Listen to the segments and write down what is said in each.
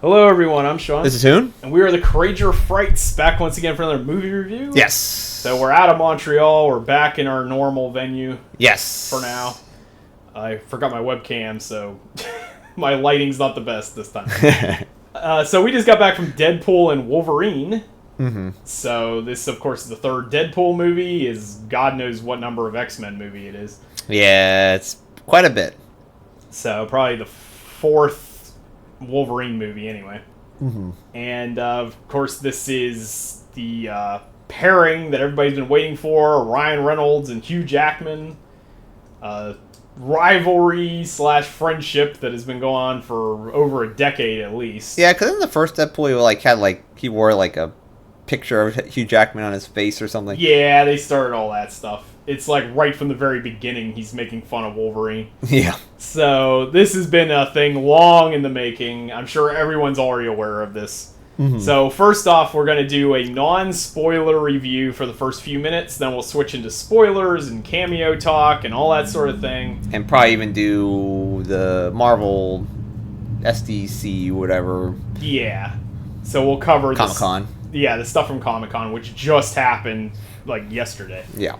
Hello everyone, I'm Shawn. This is Hoon. And we are the Courageour Frights, back once again for another movie review. Yes. So we're out of Montreal, we're back in our normal venue. Yes. For now. I forgot my webcam, so my lighting's not the best this time. So we just got back from Deadpool and Wolverine. Mm-hmm. So this, of course, is the third Deadpool movie, is God knows what number of X-Men movie it is. Yeah, it's quite a bit. So probably the fourth Wolverine movie anyway. Mm-hmm. And of course this is the pairing that everybody's been waiting for, Ryan Reynolds and Hugh Jackman. Rivalry / friendship that has been going on for over a decade at least. Yeah, because in the first Deadpool he wore a picture of Hugh Jackman on his face or something. Yeah, they started all that stuff. It's like right from the very beginning he's making fun of Wolverine. Yeah. So this has been a thing long in the making. I'm sure everyone's already aware of this. Mm-hmm. So first off, we're going to do a non-spoiler review for the first few minutes. Then we'll switch into spoilers and cameo talk and all that sort of thing. And probably even do the Marvel SDCC, whatever. Yeah. So we'll cover Comic-Con. Yeah, the stuff from Comic-Con, which just happened like yesterday. Yeah.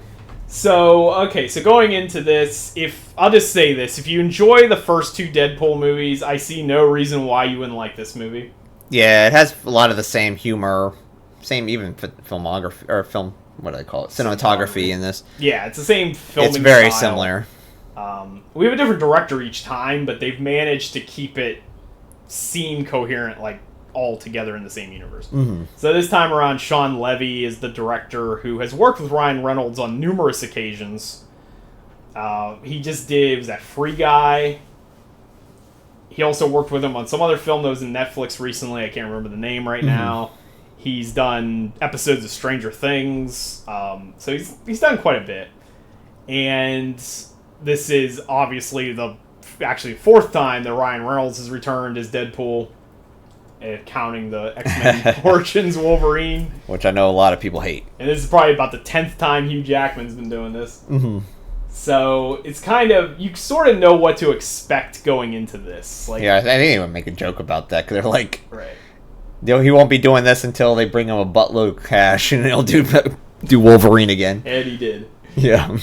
So, okay, so going into this, I'll just say this, if you enjoy the first two Deadpool movies, I see no reason why you wouldn't like this movie. Yeah, it has a lot of the same humor, same even filmography, or what do they call it? Cinematography in this. Yeah, it's the same filming It's very style. similar. We have a different director each time, but they've managed to keep it seem coherent, like, all together in the same universe. Mm-hmm. So this time around, Shawn Levy is the director who has worked with Ryan Reynolds on numerous occasions. He just did, was that Free Guy? He also worked with him on some other film that was in Netflix recently. I can't remember the name right now. He's done episodes of Stranger Things. So he's done quite a bit. And this is obviously the fourth time that Ryan Reynolds has returned as Deadpool. Counting the X-Men Origins Wolverine. Which I know a lot of people hate. And this is probably about the 10th time Hugh Jackman's been doing this. Mm-hmm. So it's kind of, you sort of know what to expect going into this. Like, yeah, I didn't even make a joke about that, because they're like, right. He won't be doing this until they bring him a buttload of cash, and he'll do Wolverine again. And he did. Yeah.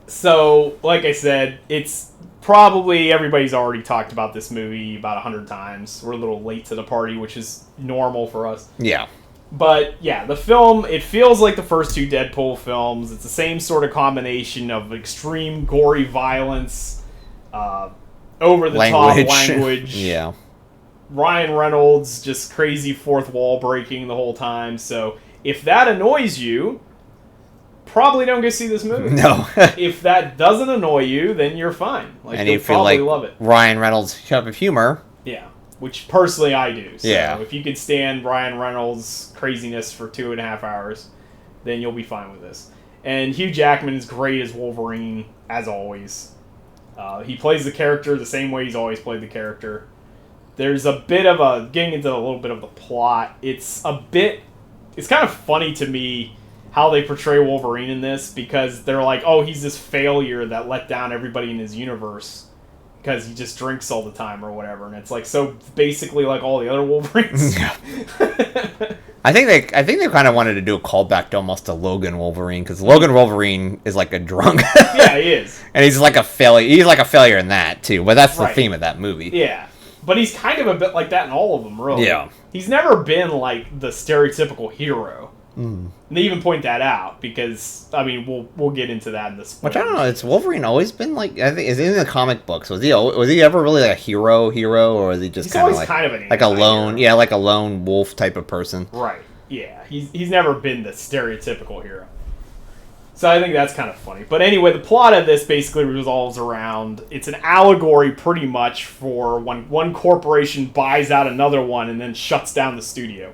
So, like I said, it's probably everybody's already talked about this movie about 100 times. We're a little late to the party, which is normal for us. Yeah. But, yeah, the film, it feels like the first two Deadpool films. It's the same sort of combination of extreme gory violence, over-the-top language. Yeah. Ryan Reynolds, just crazy fourth wall breaking the whole time. So, if that annoys you, probably don't go see this movie. No. If that doesn't annoy you, then you're fine. Like, and you'll if you probably like love it. Ryan Reynolds' type of humor. Yeah. Which, personally, I do. So yeah. if you can stand Ryan Reynolds' craziness for 2.5 hours, then you'll be fine with this. And Hugh Jackman is great as Wolverine, as always. He plays the character the same way he's always played the character. There's a bit of getting into a little bit of the plot. It's kind of funny to me how they portray Wolverine in this, because they're like, oh, he's this failure that let down everybody in his universe because he just drinks all the time or whatever, and it's like so basically like all the other Wolverines. I think they kind of wanted to do a callback to almost to Logan Wolverine, because Logan Wolverine is like a drunk. Yeah, he is, and he's like a failure. He's like a failure in that too, but that's the theme of that movie. Yeah, but he's kind of a bit like that in all of them, really. Yeah, he's never been like the stereotypical hero. And they even point that out, because I mean we'll get into that in this. Which I don't know. It's Wolverine always been like, I think is in the comic books. Was he ever really like a hero, or is he just kind of like a lone, like a lone wolf type of person? Right. Yeah. He's never been the stereotypical hero. So I think that's kind of funny. But anyway, the plot of this basically revolves around, it's an allegory pretty much for when one corporation buys out another one and then shuts down the studio,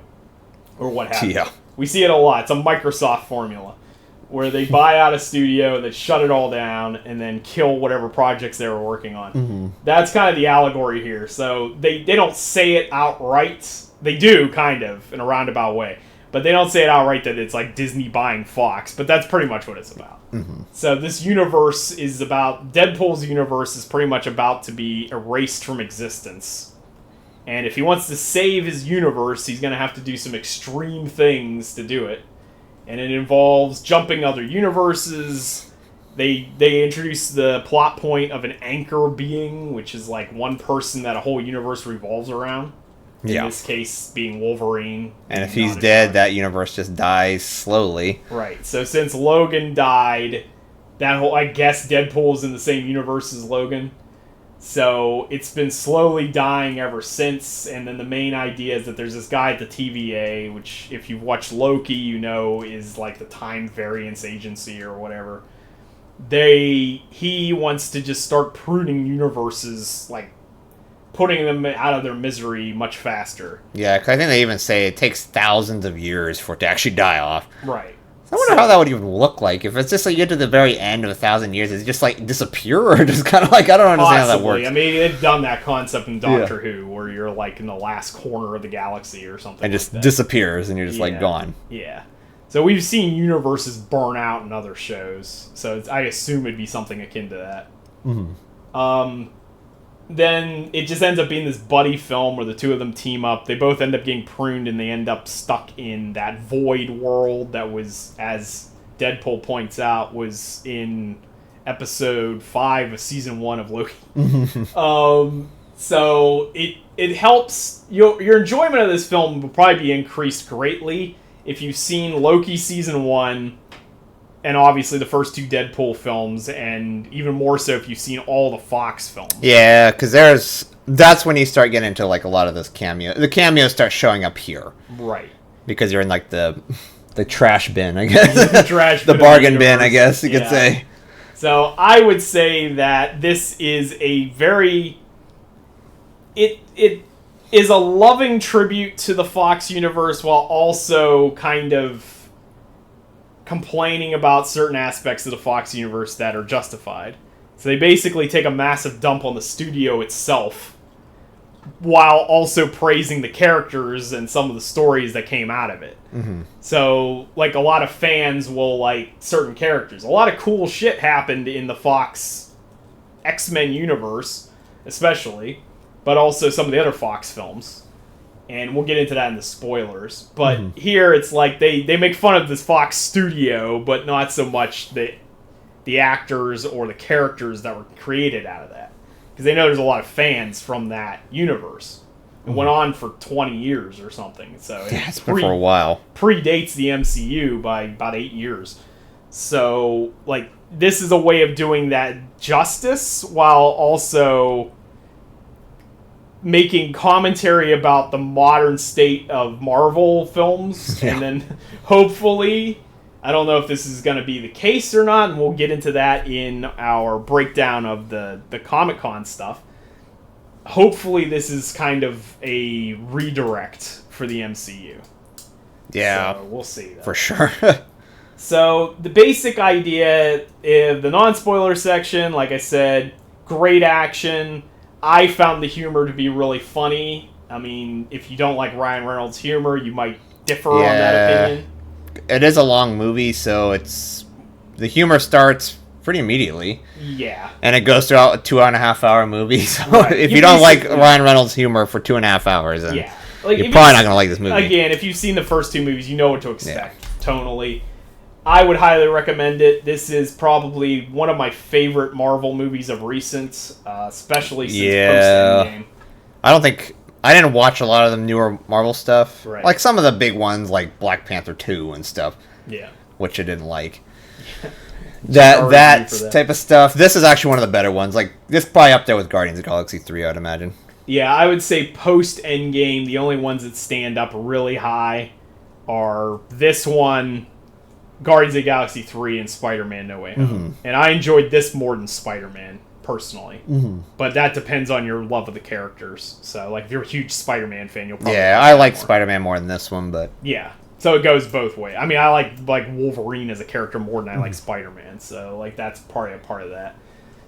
or what have you. Yeah. We see it a lot. It's a Microsoft formula, where they buy out a studio, they shut it all down, and then kill whatever projects they were working on. Mm-hmm. That's kind of the allegory here. So they don't say it outright. They do, kind of, in a roundabout way. But they don't say it outright that it's like Disney buying Fox. But that's pretty much what it's about. Mm-hmm. So this universe is about... Deadpool's universe is pretty much about to be erased from existence. And if he wants to save his universe, he's going to have to do some extreme things to do it. And it involves jumping other universes. They introduce the plot point of an anchor being, which is like one person that a whole universe revolves around. In this case, being Wolverine. And if he's dead, that universe just dies slowly. Right. So since Logan died, that whole, I guess Deadpool's in the same universe as Logan. So it's been slowly dying ever since, and then the main idea is that there's this guy at the TVA, which if you've watched Loki, you know is like the Time Variance Agency or whatever. He wants to just start pruning universes, like putting them out of their misery much faster. Yeah, because I think they even say it takes thousands of years for it to actually die off. Right. I wonder how that would even look like. If it's just like you get to the very end of 1,000 years, does it just like disappear, or just kind of like, I don't understand how that works. I mean, they've done that concept in Doctor Who, where you're like in the last corner of the galaxy or something. And just disappears, and you're just like gone. Yeah. So we've seen universes burn out in other shows, so I assume it'd be something akin to that. Mm-hmm. Then it just ends up being this buddy film where the two of them team up. They both end up getting pruned, and they end up stuck in that void world that was, as Deadpool points out, was in episode 5 of season 1 of Loki. So it helps. Your enjoyment of this film will probably be increased greatly if you've seen Loki season 1, and obviously the first 2 Deadpool films, and even more so if you've seen all the Fox films. Yeah, because that's when you start getting into like a lot of those cameos. The cameos start showing up here. Right. Because you're in like the trash bin, I guess. The bargain bin, I guess you could say. So I would say that this is a very... It is a loving tribute to the Fox universe while also kind of complaining about certain aspects of the Fox universe that are justified. So they basically take a massive dump on the studio itself while also praising the characters and some of the stories that came out of it. Mm-hmm. So, like, a lot of fans will like certain characters. A lot of cool shit happened in the Fox X-Men universe, especially, but also some of the other Fox films. And we'll get into that in the spoilers. But here it's like they make fun of this Fox studio, but not so much the actors or the characters that were created out of that. Because they know there's a lot of fans from that universe. It went on for 20 years or something. So it's been for a while. Predates the MCU by about 8 years. So, like, this is a way of doing that justice while also making commentary about the modern state of Marvel films. And then hopefully, I don't know if this is going to be the case or not, and we'll get into that in our breakdown of the Comic-Con stuff. Hopefully this is kind of a redirect for the MCU. Yeah. So we'll see, though. For sure. So the basic idea, the non-spoiler section, like I said, great action. I found the humor to be really funny. I mean, if you don't like Ryan Reynolds' humor, you might differ on that opinion. It is a long movie, so the humor starts pretty immediately. Yeah. And it goes throughout a 2.5 hour movie. So if you don't like Ryan Reynolds' humor for 2.5 hours, then you're probably not going to like this movie. Again, if you've seen the first 2 movies, you know what to expect tonally. I would highly recommend it. This is probably one of my favorite Marvel movies of recent, especially since post-Endgame. I didn't watch a lot of the newer Marvel stuff. Right. Like some of the big ones, like Black Panther 2 and stuff. Yeah. Which I didn't like. that type of stuff. This is actually one of the better ones. Like, this is probably up there with Guardians of the Galaxy 3, I'd imagine. Yeah, I would say post-Endgame, the only ones that stand up really high are this one, Guardians of the Galaxy 3, and Spider-Man No Way Home. Mm-hmm. And I enjoyed this more than Spider-Man, personally. Mm-hmm. But that depends on your love of the characters. So, like, if you're a huge Spider-Man fan, you'll probably I like Spider-Man more than this one, but... Yeah. So it goes both ways. I mean, I like Wolverine as a character more than I like Spider-Man. So, like, that's probably a part of that.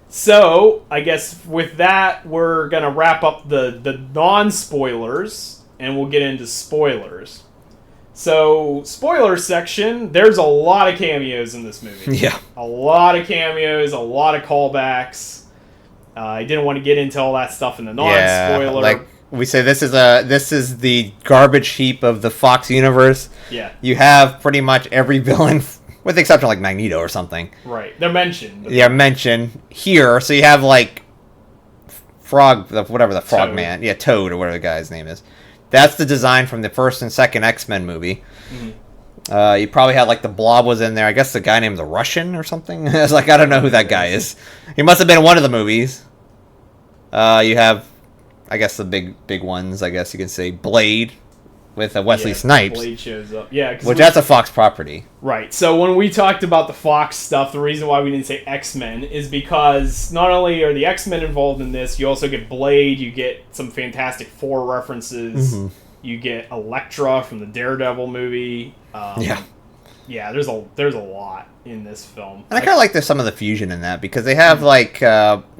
So, I guess with that, we're going to wrap up the non-spoilers, and we'll get into spoilers. So, spoiler section, there's a lot of cameos in this movie. Yeah. A lot of cameos, a lot of callbacks. I didn't want to get into all that stuff in the non-spoiler. Yeah, like, we say this is the garbage heap of the Fox universe. Yeah. You have pretty much every villain, with the exception of like Magneto or something. Right. They're mentioned. They're mentioned here. So you have like Frog, whatever the Frog Man. Yeah, Toad or whatever the guy's name is. That's the design from the first and second X-Men movie. Mm-hmm. You probably had like the Blob was in there. I guess the guy named the Russian or something. I was like, I don't know who that guy is. He must have been in one of the movies. You have, I guess, the big ones. I guess you can say Blade with Wesley Snipes. Blade shows up. Yeah, which that's a Fox property. Right. So when we talked about the Fox stuff, the reason why we didn't say X-Men is because not only are the X-Men involved in this, you also get Blade. You get some Fantastic Four references. Mm-hmm. You get Elektra from the Daredevil movie. Yeah, there's a lot in this film. And I kind of like some of the fusion in that because they have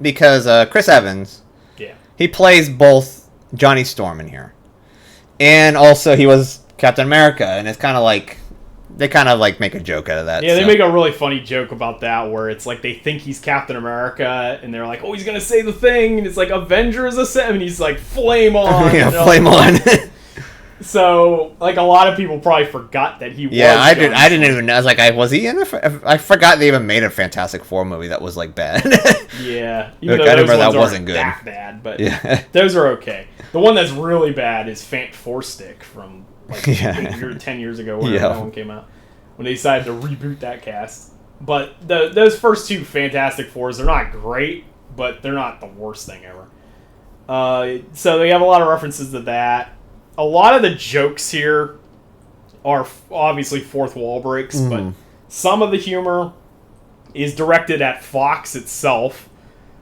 because Chris Evans, he plays both Johnny Storm in here, and also he was Captain America, and it's kind of like they make a joke out of that. Yeah, they make a really funny joke about that where it's like they think he's Captain America, and they're like, "Oh, he's gonna say the thing," and it's like Avengers Assemble, and he's like, "Flame on!" Yeah, flame on. So, like, a lot of people probably forgot that he was. Yeah, I didn't even know. I was like, was he in it? I forgot they even made a Fantastic Four movie that was, like, bad. Yeah. Even though I remember that wasn't good. That bad, but those are okay. The one that's really bad is Fant Four Stick from, like, 10 years ago, when that one came out. When they decided to reboot that cast. But those first two Fantastic Fours, they're not great, but they're not the worst thing ever. So they have a lot of references to that. A lot of the jokes here are obviously fourth wall breaks, but some of the humor is directed at Fox itself.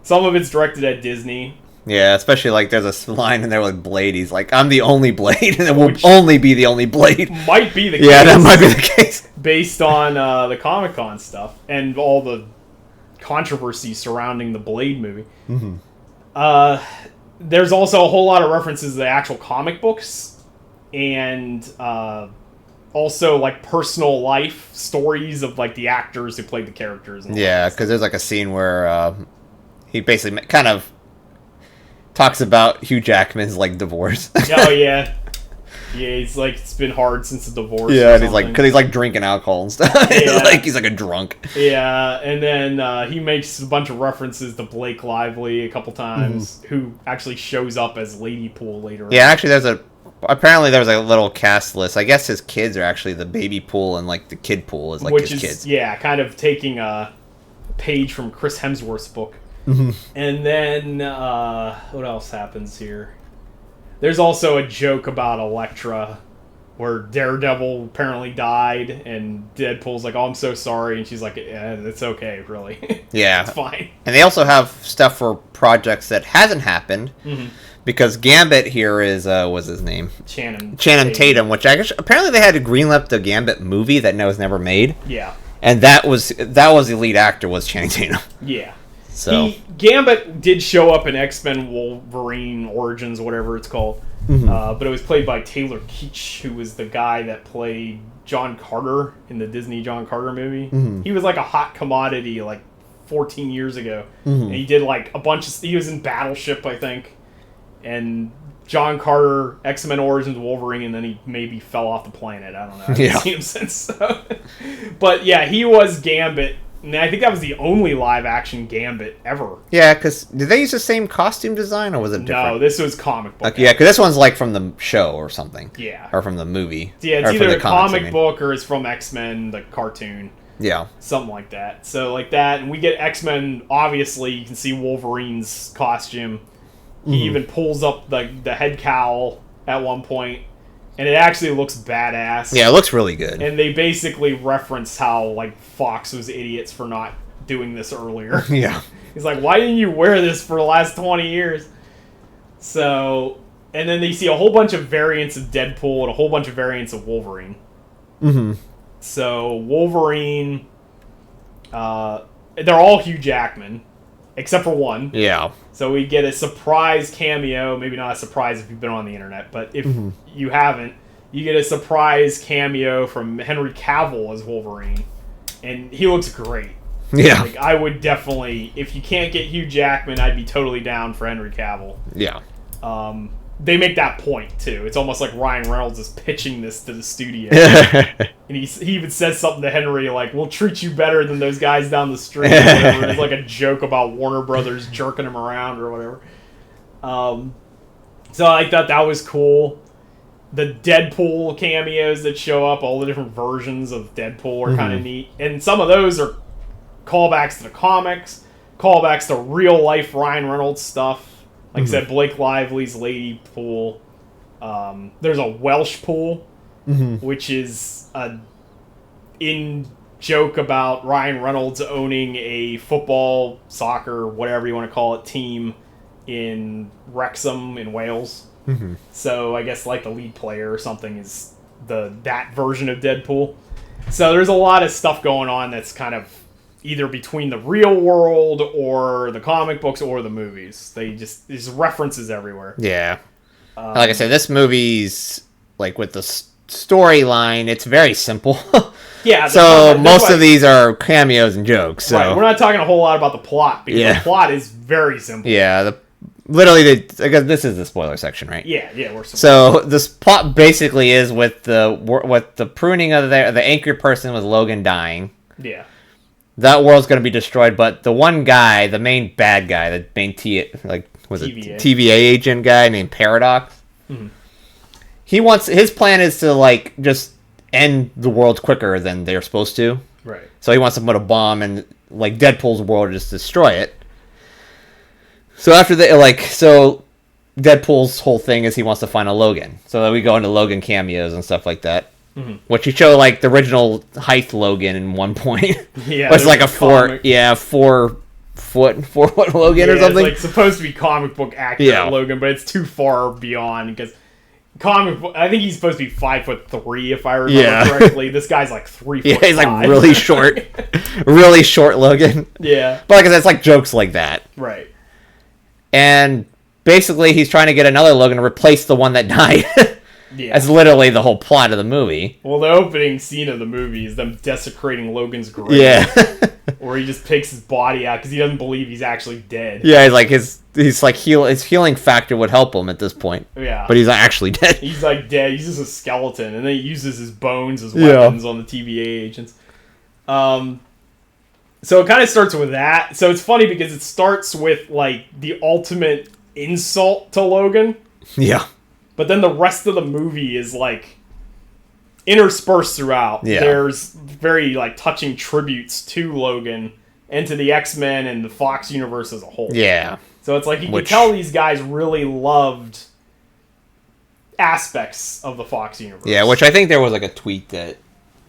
Some of it's directed at Disney. Yeah, especially like there's a line in there with Blade. He's like, "I'm the only Blade, and it will only be the only Blade." Might be the case. Yeah, that might be the case. Based on the Comic-Con stuff and all the controversy surrounding the Blade movie. Mm-hmm. There's also a whole lot of references to the actual comic books and also like personal life stories of like the actors who played the characters. And because there's like a scene where he basically kind of talks about Hugh Jackman's like divorce. Oh yeah. Yeah, he's like, it's been hard since the divorce. Yeah, and he's like, because he's like drinking alcohol and stuff. Yeah. Like he's like a drunk. Yeah, and then he makes a bunch of references to Blake Lively a couple times, who actually shows up as Lady Pool later. Yeah, actually, apparently there's a little cast list. I guess his kids are actually the baby Pool, and like the kid Pool is like his kids. Yeah, kind of taking a page from Chris Hemsworth's book. Mm-hmm. And then what else happens here? There's also a joke about Elektra, where Daredevil apparently died, and Deadpool's like, "Oh, I'm so sorry," and she's like, "It's okay, really." Yeah, it's fine. And they also have stuff for projects that hasn't happened, because Gambit here is what's his name? Channing Tatum, which I guess apparently they had to greenlight the Gambit movie that was never made. Yeah, and that was the lead actor was Channing Tatum. Yeah. So Gambit did show up in X-Men Wolverine Origins, whatever it's called, but it was played by Taylor Kitsch, who was the guy that played John Carter in the Disney John Carter movie. He was like a hot commodity like 14 years ago, and he did like a bunch of. He was in Battleship, I think, and John Carter, X-Men Origins Wolverine, and then he maybe fell off the planet. I don't know. I haven't seen him since. But yeah, he was Gambit. And I think that was the only live-action Gambit ever. Yeah, because did they use the same costume design, or was it different? No, this was comic book. Yeah, because this one's like from the show or something. Yeah. Or from the movie. Yeah, it's either a comic book or it's from X-Men, the cartoon. Yeah. Something like that. So like that, and we get X-Men, obviously, you can see Wolverine's costume. He even pulls up the head cowl at one point. And it actually looks badass. Yeah, it looks really good. And they basically reference how, like, Fox was idiots for not doing this earlier. Yeah. He's like, why didn't you wear this for the last 20 years? So, and then they see a whole bunch of variants of Deadpool and a whole bunch of variants of Wolverine. So, Wolverine, they're all Hugh Jackman, except for one. Yeah. So we get a surprise cameo, maybe not a surprise if you've been on the internet, but if you haven't, you get a surprise cameo from Henry Cavill as Wolverine, and he looks great. Yeah. Like, I would definitely, if you can't get Hugh Jackman, I'd be totally down for Henry Cavill. Yeah. they make that point too. It's almost like Ryan Reynolds is pitching this to the studio, and he even says something to Henry like, "We'll treat you better than those guys down the street." Or whatever. It's like a joke about Warner Brothers jerking him around or whatever. So I thought that was cool. The Deadpool cameos that show up, all the different versions of Deadpool are kind of neat, and some of those are callbacks to the comics, callbacks to real life Ryan Reynolds stuff. Like I said, Blake Lively's Lady Pool. There's a Welsh pool, which is a in-joke about Ryan Reynolds owning a football, soccer, whatever you want to call it, team in Wrexham in Wales. So I guess like the lead player or something is that version of Deadpool. So there's a lot of stuff going on that's kind of either between the real world or the comic books or the movies. There's references everywhere. Yeah. Like I said, this movie's, like, with the storyline, it's very simple. Yeah. So most of these are cameos and jokes. So. Right. We're not talking a whole lot about the plot, because the plot is very simple. Yeah. I guess this is the spoiler section, right? Yeah, we're so this plot basically is with the pruning of the anchor person with Logan dying. Yeah. That world's going to be destroyed, but the one guy, the main bad guy, the main TVA agent guy named Paradox, his plan is to, like, just end the world quicker than they're supposed to. Right. So he wants to put a bomb in, like, Deadpool's world, just destroy it. So after so Deadpool's whole thing is he wants to find a Logan. So then we go into Logan cameos and stuff like that. Which you show, like, the original height Logan in one point. Yeah. It's like a 4 foot Logan or something. It's like supposed to be comic book accurate Logan, but it's too far beyond, because I think he's supposed to be 5'3" if I remember correctly. This guy's like 3 foot. Yeah, he's like really short. Really short Logan. Yeah. But like I said, it's like jokes like that. Right. And basically he's trying to get another Logan to replace the one that died. Yeah. That's literally the whole plot of the movie. Well, the opening scene of the movie is them desecrating Logan's grave. Yeah. Where he just takes his body out because he doesn't believe he's actually dead. Yeah, he's like his healing factor would help him at this point. Yeah. But he's actually dead. He's like dead. He's just a skeleton, and then he uses his bones as weapons on the TVA agents. So it kind of starts with that. So it's funny because it starts with, like, the ultimate insult to Logan. Yeah. But then the rest of the movie is, like, interspersed throughout. Yeah. There's very, like, touching tributes to Logan and to the X-Men and the Fox universe as a whole. Yeah. So it's like you can tell these guys really loved aspects of the Fox universe. Yeah, which I think there was, like, a tweet that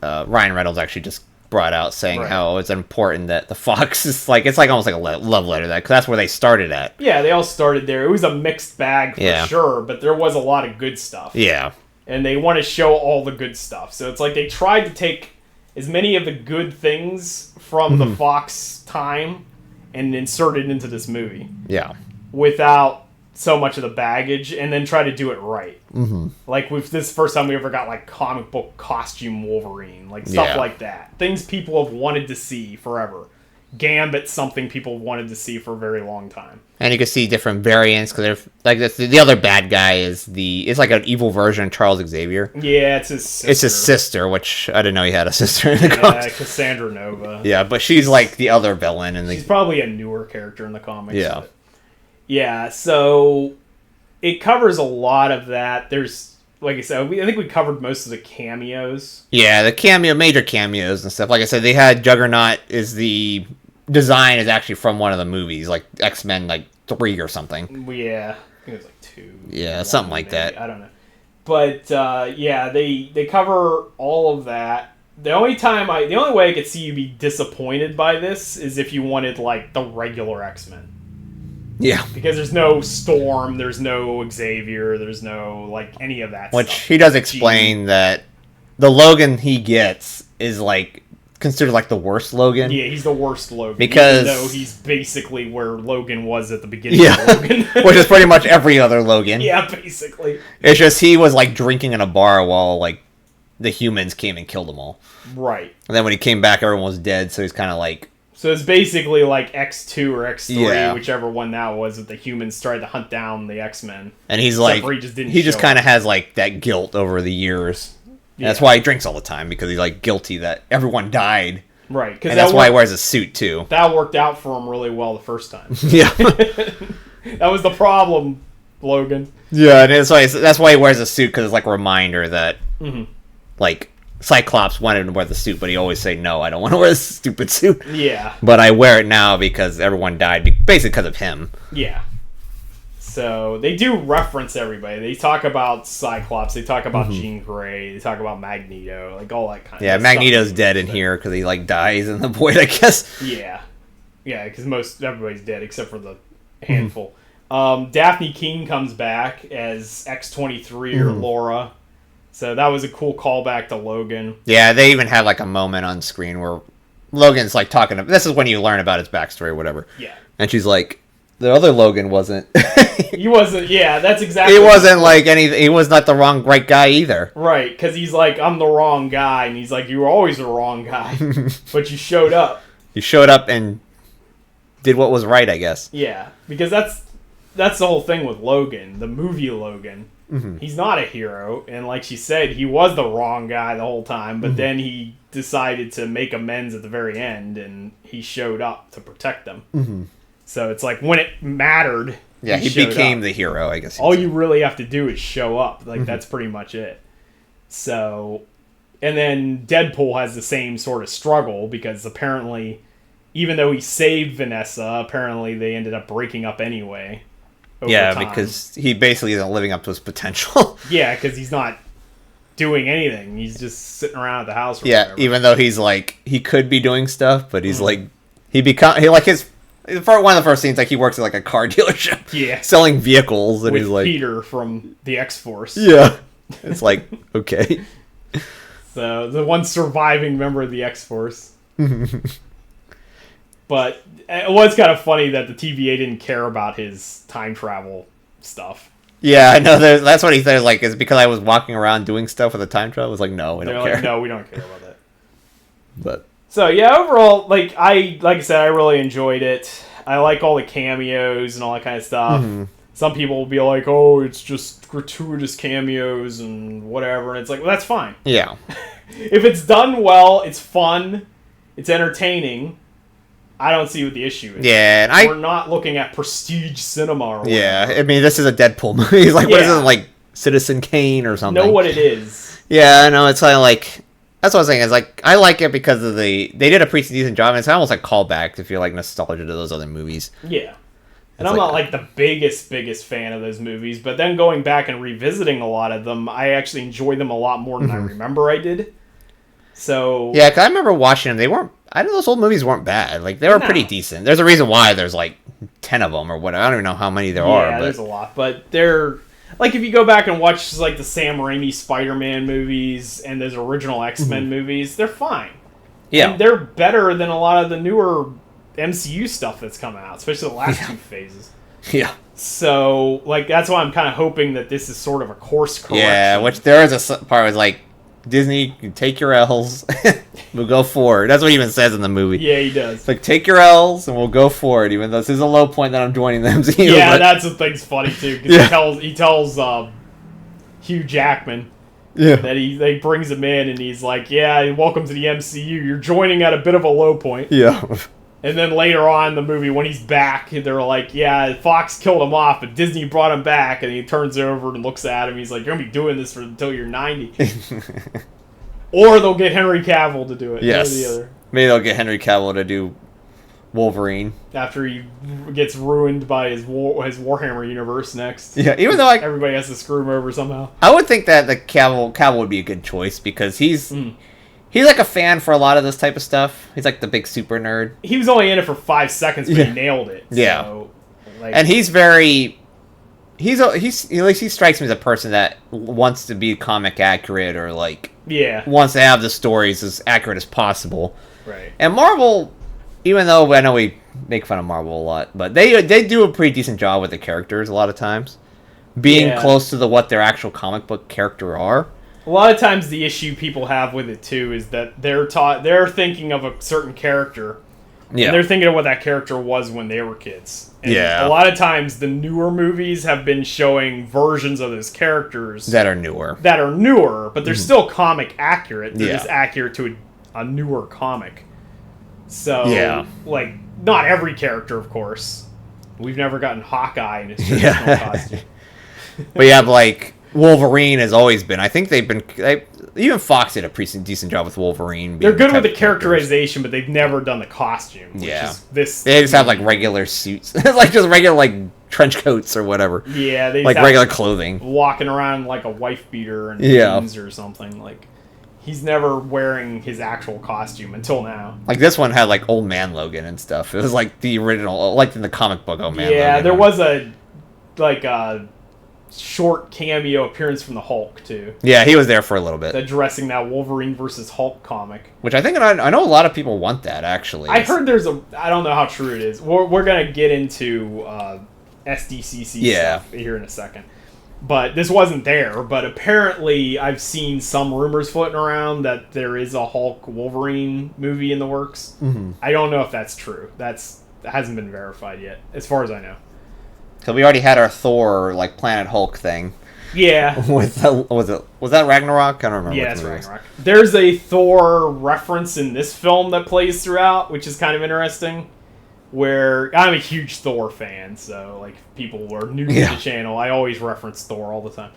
Ryan Reynolds actually just brought out saying how it's important that the Fox is, like, it's like almost like a love letter to that, because that's where they started at. Yeah, they all started there. It was a mixed bag for sure, but there was a lot of good stuff. Yeah. And they want to show all the good stuff. So it's like they tried to take as many of the good things from the Fox time and insert it into this movie. Yeah. Without so much of the baggage, and then try to do it right. Like, with this first time we ever got, like, comic book costume Wolverine, like stuff like that. Things people have wanted to see forever. Gambit's something people have wanted to see for a very long time. And you can see different variants, because like the other bad guy is it's like an evil version of Charles Xavier. Yeah, it's his sister. It's his sister, which I didn't know he had a sister in the comics. Yeah, Cassandra Nova. Yeah, but she's like the other villain. She's probably a newer character in the comics. Yeah. Yeah, so it covers a lot of that. There's, like I said, I think we covered most of the cameos. Yeah, major cameos and stuff. Like I said, they had Juggernaut the design is actually from one of the movies, like X-Men, like 3 or something. Yeah, I think it was like 2. Yeah, something like that. I don't know. But, yeah, they cover all of that. The only way I could see you be disappointed by this is if you wanted, like, the regular X-Men. Yeah. Because there's no Storm, there's no Xavier, there's no, like, any of that Which stuff. he does explain that the Logan he gets is, like, considered, like, the worst Logan. Yeah, he's the worst Logan. Because... even though he's basically where Logan was at the beginning of Logan. Which is pretty much every other Logan. Yeah, basically. It's just he was, like, drinking in a bar while, like, the humans came and killed them all. Right. And then when he came back, everyone was dead, so he's kind of, like... So it's basically like X2 or X3, Yeah. whichever one that was, that the humans tried to hunt down the X-Men. And he's Except like, for he just didn't he just show kind up. of has like that guilt over the years. Yeah. That's why he drinks all the time, because he's like guilty that everyone died. Right, because And that's why he wears a suit too. That worked out for him really well the first time. Yeah. That was the problem, Logan. Yeah, and that's why he wears a suit, because it's like a reminder that, like, Cyclops wanted him to wear the suit, but he always say, no, I don't want to wear this stupid suit. Yeah. But I wear it now because everyone died, basically because of him. Yeah. So they do reference everybody. They talk about Cyclops. They talk about Jean Grey. They talk about Magneto. Like, all that kind of Yeah, stuff. Magneto's dead in here because he, like, dies in the void, I guess. Yeah. Yeah, because everybody's dead except for the handful. Daphne King comes back as X-23 or Laura. So that was a cool callback to Logan. Yeah, they even had, like, a moment on screen where Logan's, like, talking to... This is when you learn about his backstory or whatever. Yeah. And she's like, the other Logan wasn't... He wasn't... Yeah, that's exactly... He wasn't, like, anything... He was not the right guy either. Right, because he's like, I'm the wrong guy. And he's like, you were always the wrong guy. But you showed up. You showed up and did what was right, I guess. Yeah, because that's the whole thing with Logan, the movie Logan. He's not a hero, and like she said, he was the wrong guy the whole time, but then he decided to make amends at the very end, and he showed up to protect them. So it's like, when it mattered, Yeah, he showed became up. the hero, I guess. All you really have to do is show up. Like, that's pretty much it. So, and then Deadpool has the same sort of struggle, because apparently, even though he saved Vanessa, apparently they ended up breaking up anyway. Yeah, time. because he basically isn't living up to his potential. Yeah, because he's not doing anything. He's just sitting around at the house. Or Yeah, whatever. even though he's like, he could be doing stuff, but he's like, for one of the first scenes, like, he works at like a car dealership. Yeah. Selling vehicles, and with he's like, Peter from the X-Force. yeah. It's like, okay. So the one surviving member of the X-Force. But it was kind of funny that the TVA didn't care about his time travel stuff. Yeah, I know. That's what he said. Like, it's because I was walking around doing stuff with the time travel. I was like, no, we don't care. Like, no, we don't care about that. But So yeah, overall, like I said, I really enjoyed it. I like all the cameos and all that kind of stuff. Some people will be like, "Oh, it's just gratuitous cameos and whatever," and it's like, well, that's fine. yeah, If it's done well, it's fun, it's entertaining. I don't see what the issue is. yeah, and We're not looking at prestige cinema or whatever. yeah. I mean, this is a Deadpool movie. He's like, what is it, like Citizen Kane or something? Know what it is. Yeah, I know. It's kind of like, that's what I was saying. It's like, I like it because of they did a pretty decent job. And it's almost like callback to feel like nostalgia to those other movies. Yeah. And It's I'm like- not like the biggest fan of those movies, but then going back and revisiting a lot of them, I actually enjoy them a lot more than I remember I did. So Yeah, because I remember watching them. I know those old movies weren't bad. Like, they were pretty decent. There's a reason why there's like 10 of them or whatever. I don't even know how many there are. Yeah, But there's a lot, but they're like, if you go back and watch like the Sam Raimi Spider-Man movies and those original X-Men movies, they're fine. yeah, And they're better than a lot of the newer MCU stuff that's come out, especially the last two phases. yeah. So, like, that's why I'm kind of hoping that this is sort of a course correction. Yeah, which there is a part where it's like, Disney, you take your L's, we'll go forward. That's what he even says in the movie. Yeah, he does. It's like, take your L's and we'll go forward, even though this is a low point that I'm joining the MCU. Yeah, but, that's the thing's funny too, because he tells Hugh Jackman that they brings him in and he's like, yeah, welcome to the MCU. You're joining at a bit of a low point. Yeah. And then later on in the movie, when he's back, they're like, yeah, Fox killed him off, but Disney brought him back. And he turns over and looks at him. He's like, you're going to be doing this until you're 90. Or they'll get Henry Cavill to do it. Yes. One or the other. Maybe they'll get Henry Cavill to do Wolverine. After he gets ruined by his Warhammer universe next. Yeah, even though everybody has to screw him over somehow. I would think that the Cavill would be a good choice because he's like a fan for a lot of this type of stuff. He's like the big super nerd. He was only in it for 5 seconds, but he nailed it. Yeah. So, like, And he's very... At least he strikes me as a person that wants to be comic accurate or like... Yeah. Wants to have the stories as accurate as possible. Right. And Marvel, even though I know we make fun of Marvel a lot, but they do a pretty decent job with the characters a lot of times. Being close to what their actual comic book character are. A lot of times the issue people have with it too is that they're thinking of a certain character Yeah. And they're thinking of what that character was when they were kids. And yeah. a lot of times, the newer movies have been showing versions of those characters that are newer. But they're still comic accurate. They're just accurate to a newer comic. So, like, not every character, of course. We've never gotten Hawkeye in his traditional costume. But yeah, like, Wolverine has always been. I think even Fox did a pretty decent job with Wolverine. They're good with the characterization, but they've never done the costume. Which is this they just have like regular suits, like just regular like trench coats or whatever. Yeah, they like regular clothing, walking around like a wife beater and jeans or something. Like he's never wearing his actual costume until now. Like this one had like Old Man Logan and stuff. It was like the original, like in the comic book Old Man Logan. Yeah, there was a short cameo appearance from the Hulk too. Yeah, he was there for a little bit, addressing that Wolverine versus Hulk comic, which I think I know a lot of people want that actually. I heard I don't know how true it is. We're gonna get into SDCC stuff here in a second, but this wasn't there. But apparently, I've seen some rumors floating around that there is a Hulk Wolverine movie in the works. Mm-hmm. I don't know if that's true. That hasn't been verified yet, as far as I know. So we already had our Thor, like, Planet Hulk thing. Yeah. Was that Ragnarok? I don't remember. Yeah, it's Ragnarok. There's a Thor reference in this film that plays throughout, which is kind of interesting. Where I'm a huge Thor fan, so, like, people who are new to the channel, I always reference Thor all the time.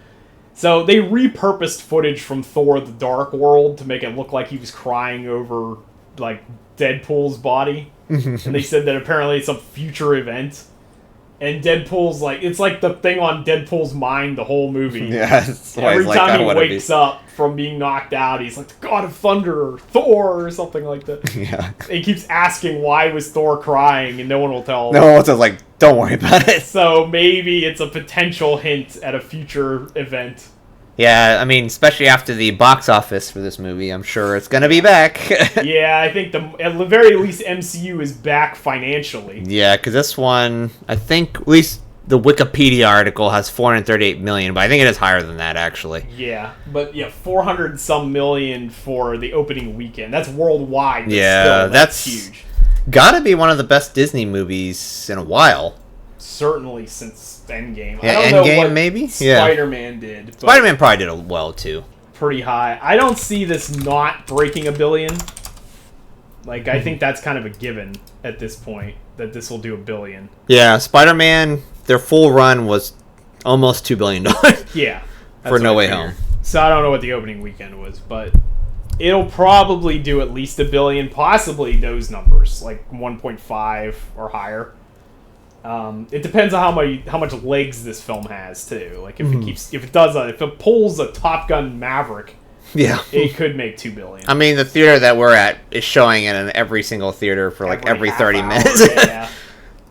So they repurposed footage from Thor: The Dark World to make it look like he was crying over, like, Deadpool's body. And they said that apparently it's a future event. And Deadpool's like, it's like the thing on Deadpool's mind the whole movie. Yeah, every time he wakes up from being knocked out, he's like, the God of Thunder, or Thor, or something like that. Yeah. He keeps asking why was Thor crying, and no one will tell him. No one will tell, like, don't worry about it. So maybe it's a potential hint at a future event. Yeah, I mean, especially after the box office for this movie, I'm sure it's going to be back. Yeah, I think at the very least MCU is back financially. Yeah, because this one, I think, at least the Wikipedia article has 438 million, but I think it is higher than that, actually. Yeah, but 400 some million for the opening weekend. That's worldwide. But yeah, still, that's huge. Gotta be one of the best Disney movies in a while. Certainly since Endgame. Yeah, I don't Endgame know what maybe? Spider-Man did. Spider-Man probably did well, too. Pretty high. I don't see this not breaking $1 billion. Like, I think that's kind of a given at this point, that this will do $1 billion. Yeah, Spider-Man, their full run was almost $2 billion. Yeah. For No Way Home. So I don't know what the opening weekend was, but it'll probably do at least $1 billion, possibly those numbers, like 1.5 or higher. It depends on how much legs this film has too. Like if it pulls a Top Gun Maverick, it could make $2 billion. I mean, the theater that we're at is showing it in every single theater for like every 30 minutes. Yeah.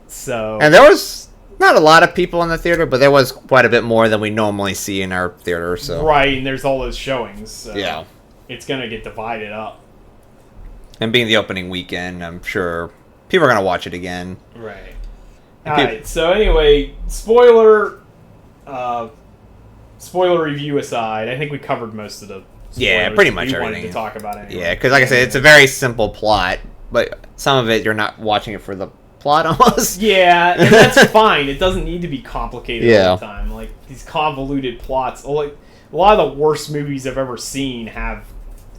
So, and there was not a lot of people in the theater, but there was quite a bit more than we normally see in our theater. So right, and there's all those showings. So yeah, it's gonna get divided up. And being the opening weekend, I'm sure people are gonna watch it again. Right. Alright, so anyway, spoiler review aside, I think we covered most of the spoilers pretty much we everything. wanted to talk about anyway. Yeah, because like I said, it's a very simple plot, but some of it you're not watching it for the plot almost. Yeah, and that's fine. It doesn't need to be complicated all the Yeah. time. Like, these convoluted plots, like, a lot of the worst movies I've ever seen have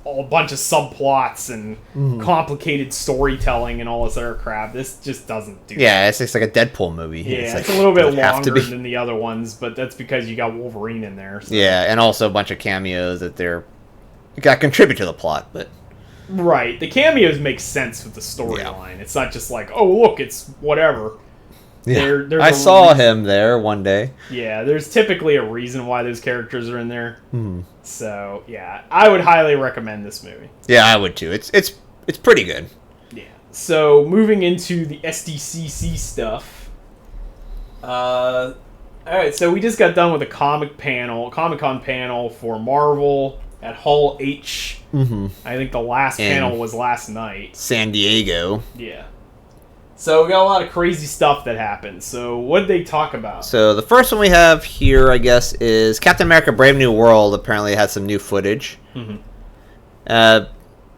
a bunch of subplots and complicated storytelling and all this other crap. This just doesn't do that. Yeah, it's just like a Deadpool movie. Yeah, like, it's a little bit have to longer be. than the other ones, but that's because you got Wolverine in there. So. Yeah, and also a bunch of cameos that got contribute to the plot, but right, the cameos make sense with the storyline. It's not just like, oh look, it's whatever. Yeah. I saw him there one day. Yeah, there's typically a reason why those characters are in there. So yeah, I would highly recommend this movie. Yeah, I would too. It's pretty good. Yeah. So moving into the SDCC stuff. All right, so we just got done with a Comic-Con panel for Marvel at Hall H. I think the last panel was last night. San Diego. Yeah. So we got a lot of crazy stuff that happened. So what did they talk about? So the first one we have here, I guess, is Captain America: Brave New World. Apparently has some new footage.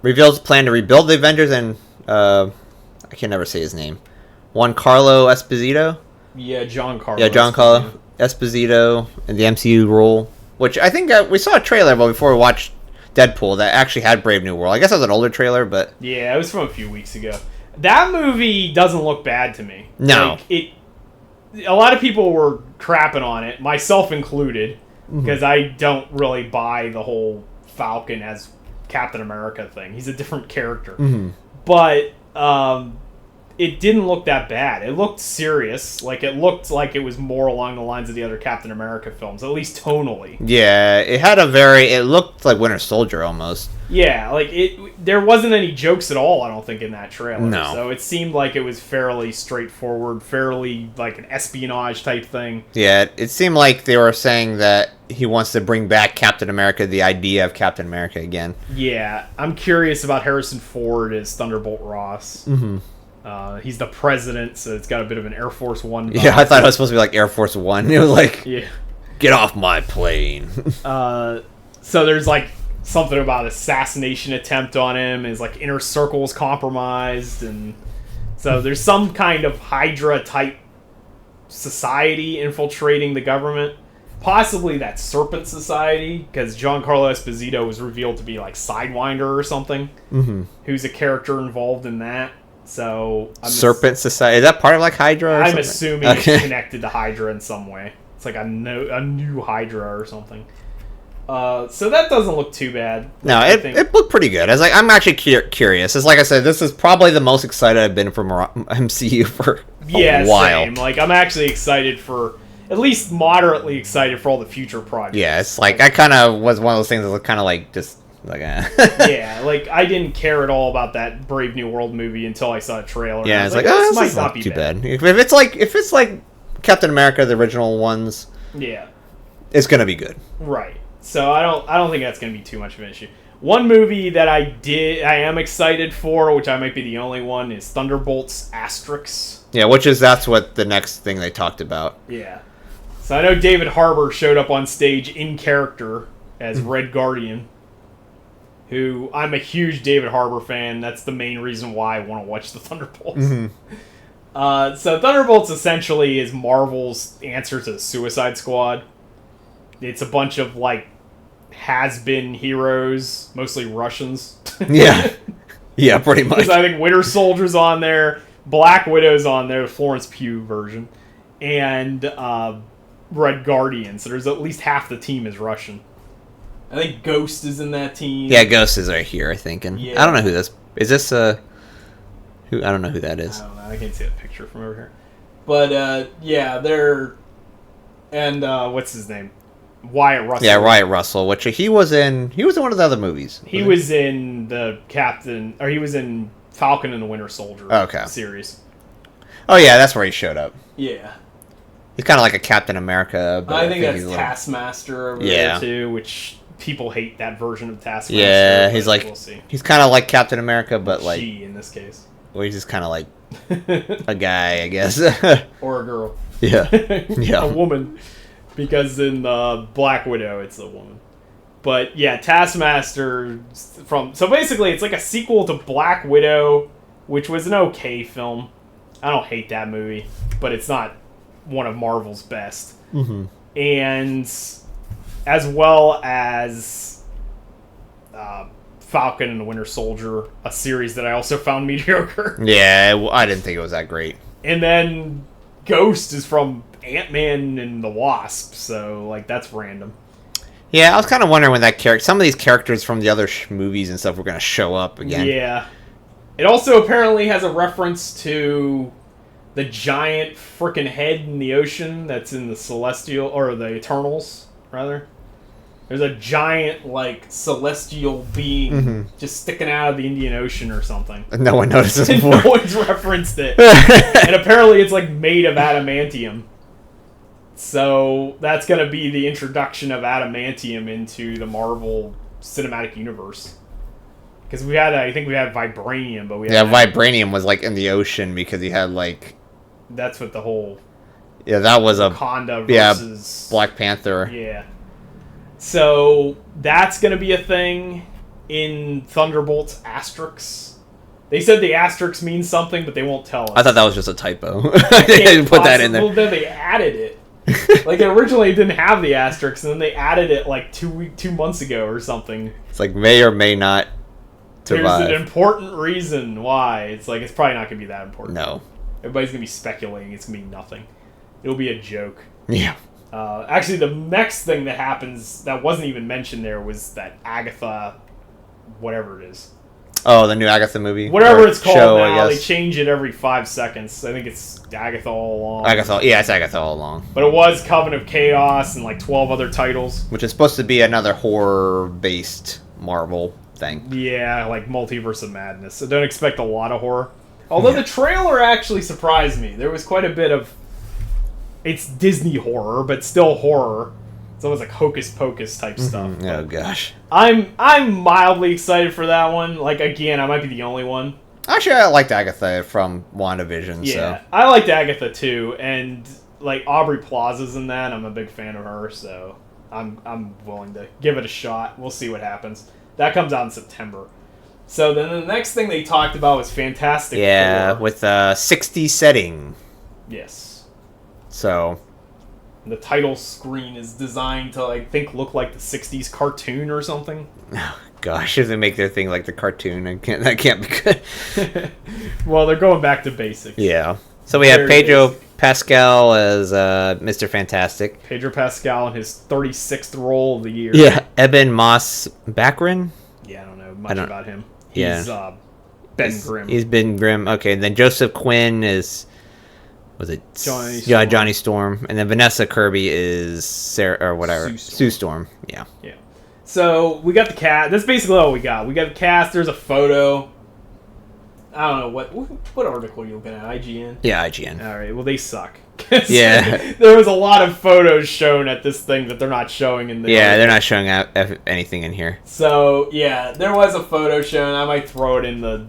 Reveals a plan to rebuild the Avengers and I can never say his name. Giancarlo Esposito. Yeah, Giancarlo. Yeah, Giancarlo Esposito in the MCU role, which I think we saw a trailer before we watched Deadpool that actually had Brave New World. I guess that was an older trailer, but yeah, it was from a few weeks ago. That movie doesn't look bad to me. No, a lot of people were crapping on it, myself included, because I don't really buy the whole Falcon as Captain America thing. He's a different character, but it didn't look that bad. It looked serious. Like, it looked like it was more along the lines of the other Captain America films, at least tonally. Yeah, it looked like Winter Soldier almost. Yeah, like, there wasn't any jokes at all, I don't think, in that trailer. No. So it seemed like it was fairly straightforward, fairly, like, an espionage type thing. Yeah, it seemed like they were saying that he wants to bring back Captain America, the idea of Captain America again. Yeah, I'm curious about Harrison Ford as Thunderbolt Ross. He's the president, so it's got a bit of an Air Force One vibe. Yeah, I thought it was supposed to be like Air Force One. It was like, yeah, get off my plane. So there's like something about assassination attempt on him. His like inner circle's compromised, and so there's some kind of Hydra type society infiltrating the government. Possibly that Serpent Society, because Giancarlo Esposito was revealed to be like Sidewinder or something. Who's a character involved in that. So Serpent Society, is that part of like Hydra? Or I'm something? assuming it's connected to Hydra in some way. It's like a new Hydra or something. So that doesn't look too bad. No, it looked pretty good. I'm actually curious. It's like I said, this is probably the most excited I've been for MCU for a while. Same. Like, I'm actually excited for, at least moderately excited for all the future projects. Yeah, it's like I kind of was one of those things that was kind of like just like yeah, like I didn't care at all about that Brave New World movie until I saw a trailer. Yeah, it's like, this might not be too bad. If it's like Captain America, the original ones, yeah, it's gonna be good. Right. So I don't think that's gonna be too much of an issue. One movie that I am excited for, which I might be the only one, is Thunderbolts Asterix. Yeah, that's what the next thing they talked about. Yeah. So I know David Harbour showed up on stage in character as Red Guardian, who I'm a huge David Harbour fan. That's the main reason why I want to watch the Thunderbolts. So Thunderbolts essentially is Marvel's answer to the Suicide Squad. It's a bunch of like has-been heroes, mostly Russians. Yeah. Yeah, pretty much. Because I think Winter Soldier's on there, Black Widow's on there, the Florence Pugh version, and Red Guardian. So there's at least half the team is Russian. I think Ghost is in that team. Yeah, Ghost is right here, I think. And yeah. I don't know who this is. This who? I don't know who that is. I don't know. I can't see the picture from over here. But yeah, they're and what's his name? Wyatt Russell. Yeah, Wyatt Russell, which he was in one of the other movies. He was in the Captain, or he was in Falcon and the Winter Soldier series. Oh yeah, that's where he showed up. Yeah. He's kind of like a Captain America. But I think that's Taskmaster over there too, which people hate that version of Taskmaster. Yeah, he's like, we'll see. He's kind of like Captain America, but like she in this case. Well, he's just kind of like a guy, I guess, or a girl. Yeah, yeah, a woman, because in Black Widow it's a woman. But yeah, Taskmaster so basically it's like a sequel to Black Widow, which was an okay film. I don't hate that movie, but it's not one of Marvel's best. And as well as Falcon and the Winter Soldier, a series that I also found mediocre. Yeah, I didn't think it was that great. And then Ghost is from Ant-Man and the Wasp, so like that's random. Yeah, I was kind of wondering when some of these characters from the other movies and stuff were going to show up again. Yeah. It also apparently has a reference to the giant frickin' head in the ocean that's in the Celestial, or the Eternals, rather. There's a giant, like, celestial being just sticking out of the Indian Ocean or something. No one notices before. No one's referenced it. And apparently it's, like, made of adamantium. So that's going to be the introduction of adamantium into the Marvel Cinematic Universe. Because I think we had vibranium, but vibranium was, like, in the ocean because he had, like... That's what the whole... Yeah, that was Wakanda versus... Black Panther. Yeah. So, that's going to be a thing in Thunderbolts Asterix. They said the asterisk means something, but they won't tell us. I thought that was just a typo. They didn't put that in there. Well, then they added it. Like, originally it didn't have the asterisk, and then they added it, like, 2 months ago or something. It's like, may or may not survive. There's an important reason why. It's like, it's probably not going to be that important. No. Everybody's going to be speculating. It's going to be nothing. It'll be a joke. Yeah. Actually, the next thing that happens that wasn't even mentioned there was that Agatha, whatever it is. Oh, the new Agatha movie? Whatever it's called show, now. I guess. They change it every 5 seconds. I think it's Agatha all along. It's Agatha all along. But it was Coven of Chaos and like 12 other titles. Which is supposed to be another horror-based Marvel thing. Yeah, like Multiverse of Madness. So don't expect a lot of horror. Although the trailer actually surprised me. There was quite a bit of... It's Disney horror, but still horror. It's almost like Hocus Pocus type stuff. Oh, gosh. I'm mildly excited for that one. Like, again, I might be the only one. Actually, I liked Agatha from WandaVision. Yeah, so. I liked Agatha too, and like Aubrey Plaza's in that. I'm a big fan of her, so I'm willing to give it a shot. We'll see what happens. That comes out in September. So then the next thing they talked about was Fantastic Four. With a 60 setting. Yes. So. The title screen is designed to, I think, look like the 60s cartoon or something. Oh, gosh, if they make their thing like the cartoon, that can't be good. Well, they're going back to basics. Yeah. So we have Pedro Pascal as Mr. Fantastic. Pedro Pascal in his 36th role of the year. Yeah. Eben Moss-Baccarin? Yeah, I don't know much about him. Yeah. He's Ben Grimm. He's Ben Grimm. Okay, and then Joseph Quinn is... Was it Johnny Storm? And then Vanessa Kirby is Sarah or whatever. Sue Storm. Yeah. Yeah. So we got the cast. That's basically all we got. We got the cast. There's a photo. I don't know what article are you looking at? IGN. Yeah, IGN. All right. Well, they suck. Yeah. There was a lot of photos shown at this thing that they're not showing in the. Yeah, they're not showing out anything in here. So yeah, there was a photo shown. I might throw it in the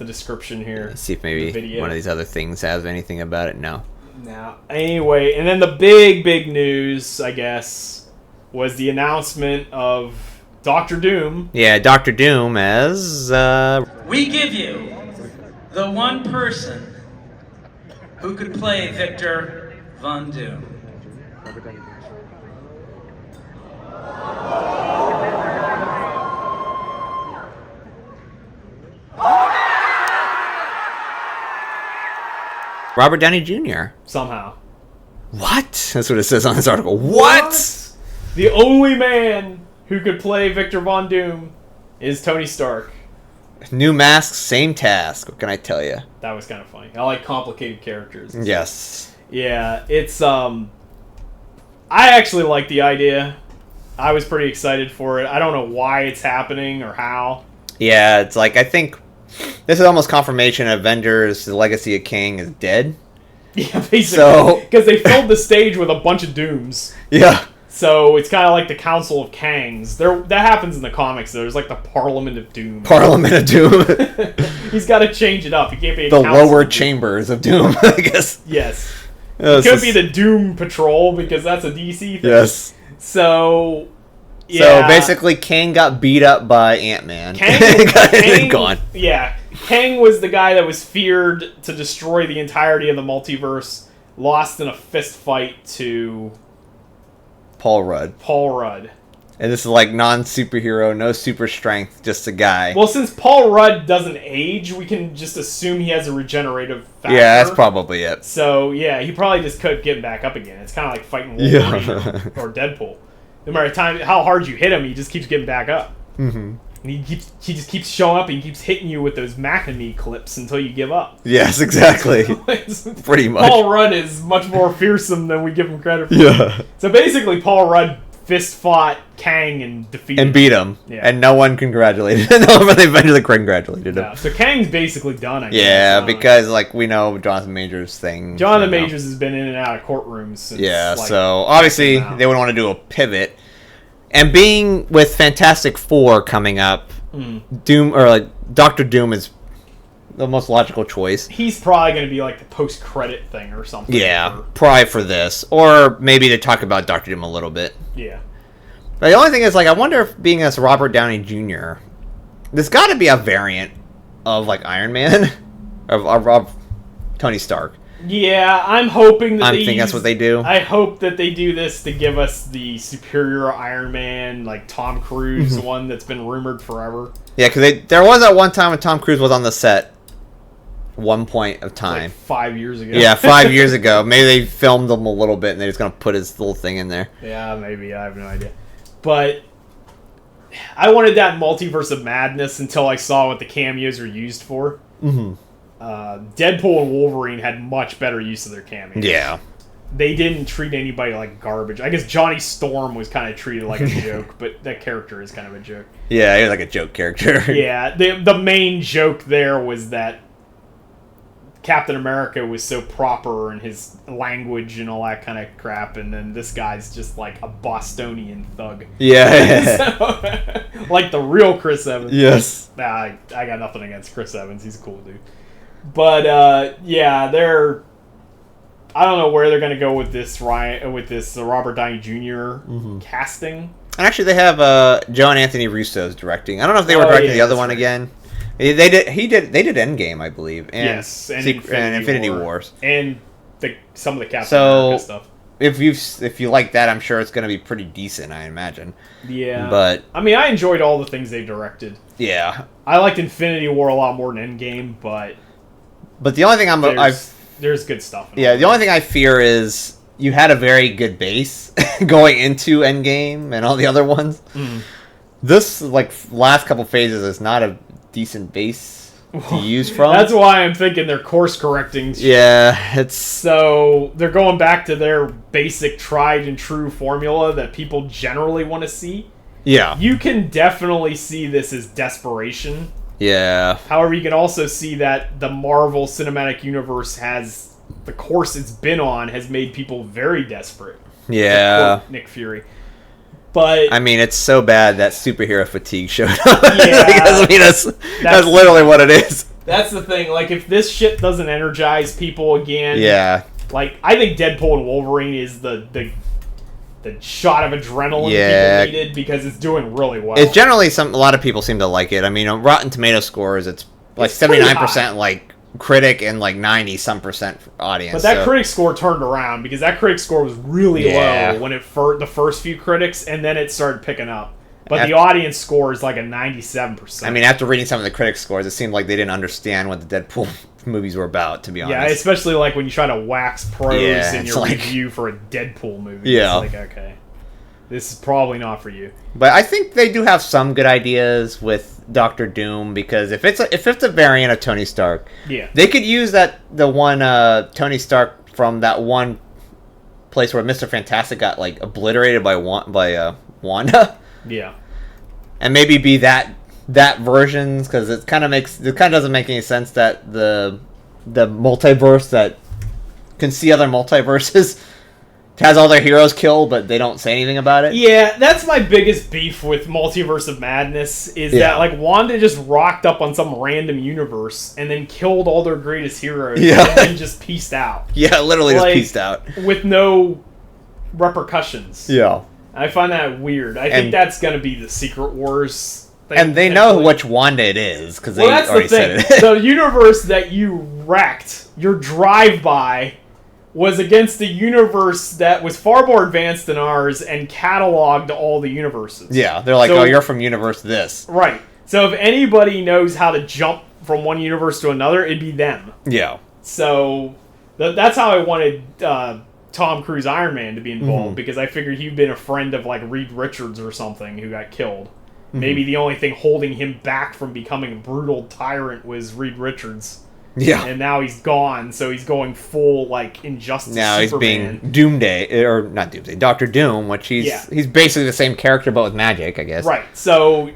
description here. Let's see if maybe one of these other things has anything about it. No. Anyway, and then the big news, I guess, was the announcement of Doctor Doom. Yeah, Doctor Doom as... We give you the one person who could play Victor Von Doom. Robert Downey Jr. Somehow. What? That's what it says on this article. What? The only man who could play Victor Von Doom is Tony Stark. New mask, same task. What can I tell you? That was kind of funny. I like complicated characters. Yes. Yeah, it's I actually like the idea. I was pretty excited for it. I don't know why it's happening or how. Yeah, it's like I think this is almost confirmation Avengers: The Legacy of Kang is dead. Yeah, basically. Because they filled the stage with a bunch of Dooms. Yeah. So it's kind of like the Council of Kangs. That happens in the comics. There's like the Parliament of Doom. Parliament of Doom. He's got to change it up. He can't be a the lower of chambers of Doom, I guess. Yes. It could be the Doom Patrol because that's a DC thing. Yes. So, yeah. So basically, Kang got beat up by Ant-Man. Kang gone. Yeah. Kang was the guy that was feared to destroy the entirety of the multiverse, lost in a fist fight to Paul Rudd. And this is like non-superhero, no super strength, just a guy. Well, since Paul Rudd doesn't age, we can just assume he has a regenerative factor. Yeah, that's probably it. So, yeah, he probably just could get back up again. It's kind of like fighting Wolverine or Deadpool. No matter how hard you hit him, he just keeps getting back up. Mm-hmm. And he just keeps showing up and he keeps hitting you with those Macadamia clips until you give up. Yes, exactly. Pretty much. Paul Rudd is much more fearsome than we give him credit for. Yeah. So basically, Paul Rudd fist fought Kang and defeated and beat him. Yeah. And no one congratulated him. No one eventually congratulated him. Yeah. So Kang's basically done, I guess. Yeah, because like we know Jonathan Majors' thing. Jonathan Majors has been in and out of courtrooms since. Yeah, so obviously they would want to do a pivot. And being with Fantastic Four coming up, Doom or like Doctor Doom is the most logical choice. He's probably going to be like the post-credit thing or something. Yeah, probably for this, or maybe to talk about Doctor Doom a little bit. Yeah. But the only thing is, like, I wonder if being as Robert Downey Jr., there's got to be a variant of like Iron Man, of Tony Stark. Yeah, I'm hoping that I think that's what they do. I hope that they do this to give us the superior Iron Man, like Tom Cruise one that's been rumored forever. Yeah, because there was that one time when Tom Cruise was on the set. One point of time. Like 5 years ago. Yeah, 5 years ago. Maybe they filmed him a little bit and they're just going to put his little thing in there. Yeah, maybe. I have no idea. But I wanted that Multiverse of Madness until I saw what the cameos are used for. Mm-hmm. Deadpool and Wolverine had much better use of their cameos. Yeah. They didn't treat anybody like garbage. I guess Johnny Storm was kind of treated like a joke, but that character is kind of a joke. Yeah, he was like a joke character. Yeah, the main joke there was that Captain America was so proper in his language and all that kind of crap, and then this guy's just like a Bostonian thug. Yeah. So, like the real Chris Evans. Yes. Nah, I got nothing against Chris Evans. He's a cool dude. But, yeah, I don't know where they're going to go with this Robert Downey Jr. casting. And actually, they have John Anthony Russo's directing. I don't know if they were directing the other one again. They did Endgame, I believe. And Yes, and Infinity Wars. And some of the Captain America stuff. If you like that, I'm sure it's going to be pretty decent, I imagine. Yeah. But I mean, I enjoyed all the things they directed. Yeah. I liked Infinity War a lot more than Endgame, but the only thing there's good stuff. The only thing I fear is you had a very good base going into Endgame and all the other ones. Mm. This last couple phases is not a decent base to use from. That's why I'm thinking they're course correcting. Yeah, so they're going back to their basic tried and true formula that people generally want to see. Yeah. You can definitely see this as desperation. Yeah. However, you can also see that the Marvel Cinematic Universe the course it's been on has made people very desperate. Yeah. Nick Fury. But I mean, it's so bad that superhero fatigue showed up. Yeah. That's literally what it is. That's the thing. Like, if this shit doesn't energize people again... Yeah. Like, I think Deadpool and Wolverine is the shot of adrenaline people needed because it's doing really well. It's generally a lot of people seem to like it. I mean, on Rotten Tomato scores, it's like 79% like critic and like 90-some% audience. But that critic score turned around because that critic score was really low when the first few critics, and then it started picking up. But the audience score is like a 97%. I mean, after reading some of the critic scores, it seemed like they didn't understand what the Deadpool movies were about, to be honest. Yeah, especially like when you try to wax prose in your review for a Deadpool movie. Yeah. It's like, okay, this is probably not for you. But I think they do have some good ideas with Doctor Doom, because if it's a variant of Tony Stark, they could use the one Tony Stark from that one place where Mr. Fantastic got like obliterated by Wanda. Yeah. And maybe be that version, because it kind of doesn't make any sense that the multiverse that can see other multiverses has all their heroes killed, but they don't say anything about it. Yeah, that's my biggest beef with Multiverse of Madness is that like Wanda just rocked up on some random universe and then killed all their greatest heroes and then just pieced out. Yeah, literally just pieced out with no repercussions. Yeah. I find that weird. I think that's going to be the Secret Wars thing. And they know which Wanda it is, because they already said it. The universe that you wrecked, your drive-by, was against a universe that was far more advanced than ours and cataloged all the universes. Yeah, they're like, you're from universe this. Right. So if anybody knows how to jump from one universe to another, it'd be them. Yeah. So that's how I wanted... Tom Cruise Iron Man to be involved, because I figured he'd been a friend of like Reed Richards or something who got killed. Maybe the only thing holding him back from becoming a brutal tyrant was Reed Richards. Yeah. And now he's gone, so he's going full like Injustice Now Superman. He's being Doomsday, or not Doomsday, Doctor Doom, which he's basically the same character but with magic, I guess. Right. So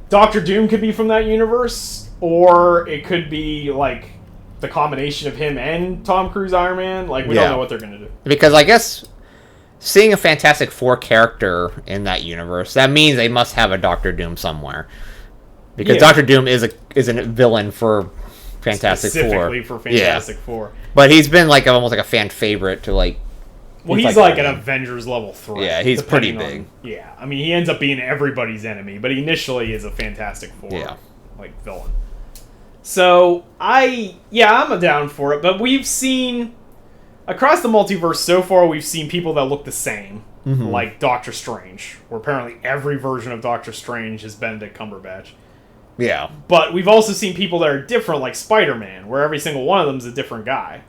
Doctor Doom could be from that universe, or it could be like the combination of him and Tom Cruise Iron Man. Like, we don't know what they're going to do. Because I guess seeing a Fantastic Four character in that universe, that means they must have a Doctor Doom somewhere. Because Doctor Doom is a villain for Fantastic Four. Specifically for Fantastic Four. But he's been like almost like a fan favorite to like... Well, he's like an Avengers level threat. Yeah, he's pretty big. I mean, he ends up being everybody's enemy, but he initially is a Fantastic Four. Yeah. like villain. So I'm down for it, but we've seen across the multiverse so far, we've seen people that look the same, like Doctor Strange, where apparently every version of Doctor Strange is Benedict Cumberbatch. Yeah. But we've also seen people that are different, like Spider-Man, where every single one of them is a different guy.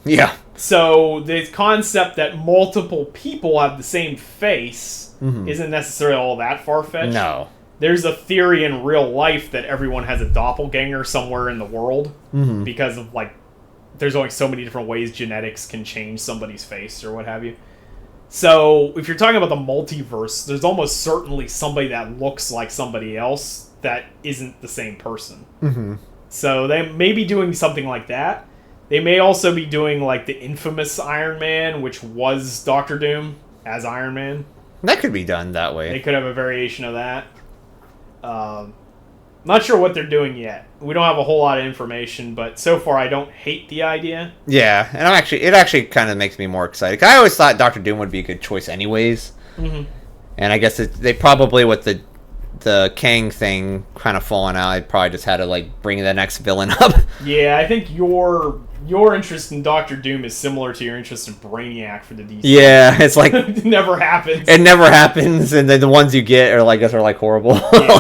Yeah. So the concept that multiple people have the same face isn't necessarily all that far-fetched. No. There's a theory in real life that everyone has a doppelganger somewhere in the world because of, like, there's only so many different ways genetics can change somebody's face or what have you. So if you're talking about the multiverse, there's almost certainly somebody that looks like somebody else that isn't the same person. So they may be doing something like that. They may also be doing, like, the infamous Iron Man, which was Doctor Doom as Iron Man. That could be done that way. They could have a variation of that. Not sure what they're doing yet. We don't have a whole lot of information, but so far I don't hate the idea. Yeah, and it actually kind of makes me more excited. 'Cause I always thought Doctor Doom would be a good choice anyways. And I guess they probably, with the Kang thing kind of falling out, I probably just had to, like, bring the next villain up. Yeah, I think your interest in Doctor Doom is similar to your interest in Brainiac for the DC. Yeah, it's like it never happens. It never happens, and then the ones you get are like horrible. Yeah.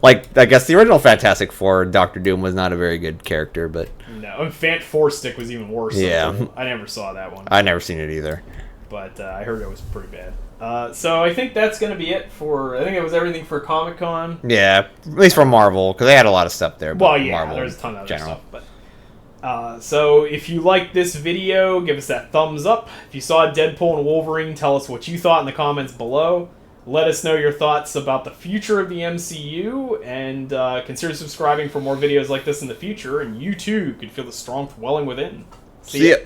like I guess the original Fantastic Four, Doctor Doom was not a very good character, but no, and Fant Four Stick was even worse. Yeah, I never saw that one. I never seen it either, but I heard it was pretty bad. So I think that's going to be it for... I think it was everything for Comic-Con. Yeah, at least for Marvel, because they had a lot of stuff there. Well, yeah, Marvel there's a ton of other stuff. But, so if you liked this video, give us that thumbs up. If you saw Deadpool and Wolverine, tell us what you thought in the comments below. Let us know your thoughts about the future of the MCU, and consider subscribing for more videos like this in the future, and you too could feel the strong welling within. See ya.